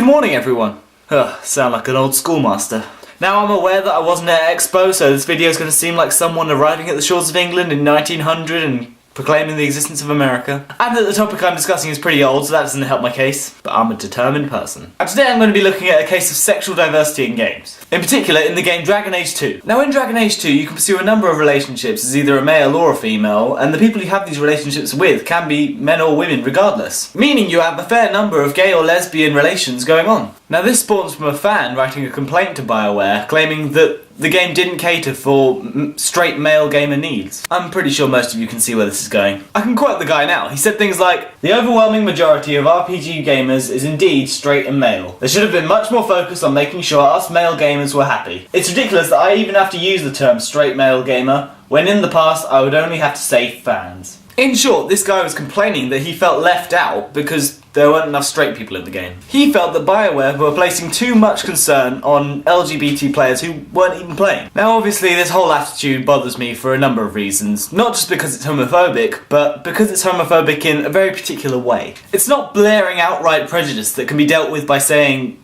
Good morning, everyone. Sound like an old schoolmaster. Now I'm aware that I wasn't at Expo, so this video is going to seem like someone arriving at the shores of England in 1900 and proclaiming the existence of America. And that the topic I'm discussing is pretty old, so that doesn't help my case, but I'm a determined person. And today I'm going to be looking at a case of sexual diversity in games. In particular, in the game Dragon Age 2. Now in Dragon Age 2, you can pursue a number of relationships as either a male or a female, and the people you have these relationships with can be men or women regardless. Meaning you have a fair number of gay or lesbian relations going on. Now this spawns from a fan writing a complaint to BioWare, claiming that the game didn't cater for straight male gamer needs. I'm pretty sure most of you can see where this is going. I can quote the guy now. He said things like, "The overwhelming majority of RPG gamers is indeed straight and male. There should have been much more focus on making sure us male gamers were happy. It's ridiculous that I even have to use the term straight male gamer, when in the past I would only have to say fans." In short, this guy was complaining that he felt left out because there weren't enough straight people in the game. He felt that BioWare were placing too much concern on LGBT players who weren't even playing. Now obviously this whole attitude bothers me for a number of reasons. Not just because it's homophobic, but because it's homophobic in a very particular way. It's not blaring outright prejudice that can be dealt with by saying,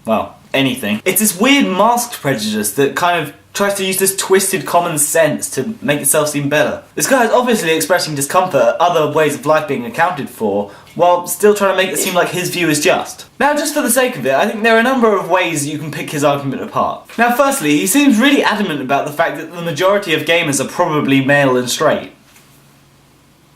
well, anything. It's this weird masked prejudice that kind of tries to use this twisted common sense to make itself seem better. This guy is obviously expressing discomfort at other ways of life being accounted for, while still trying to make it seem like his view is just. Now just for the sake of it, I think there are a number of ways you can pick his argument apart. Now firstly, he seems really adamant about the fact that the majority of gamers are probably male and straight.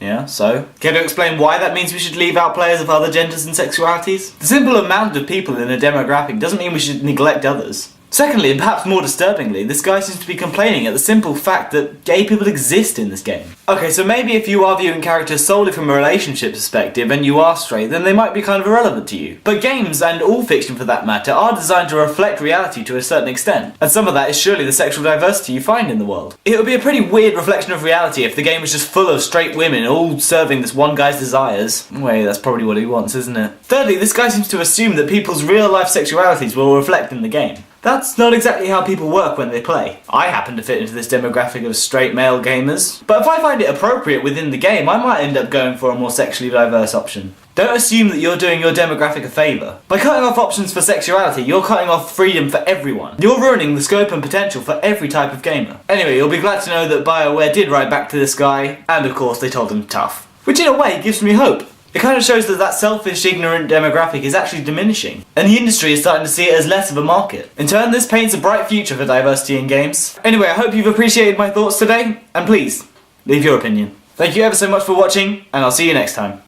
Yeah, so? Care to explain why that means we should leave out players of other genders and sexualities? The simple amount of people in a demographic doesn't mean we should neglect others. Secondly, and perhaps more disturbingly, this guy seems to be complaining at the simple fact that gay people exist in this game. Okay, so maybe if you are viewing characters solely from a relationship perspective and you are straight, then they might be kind of irrelevant to you. But games, and all fiction for that matter, are designed to reflect reality to a certain extent. And some of that is surely the sexual diversity you find in the world. It would be a pretty weird reflection of reality if the game was just full of straight women all serving this one guy's desires. Wait, that's probably what he wants, isn't it? Thirdly, this guy seems to assume that people's real life sexualities will reflect in the game. That's not exactly how people work when they play. I happen to fit into this demographic of straight male gamers, but if I find it appropriate within the game, I might end up going for a more sexually diverse option. Don't assume that you're doing your demographic a favour. By cutting off options for sexuality, you're cutting off freedom for everyone. You're ruining the scope and potential for every type of gamer. Anyway, you'll be glad to know that BioWare did write back to this guy, and of course they told him tough. Which in a way gives me hope. It kind of shows that that selfish, ignorant demographic is actually diminishing, and the industry is starting to see it as less of a market. In turn, this paints a bright future for diversity in games. Anyway, I hope you've appreciated my thoughts today, and please, leave your opinion. Thank you ever so much for watching, and I'll see you next time.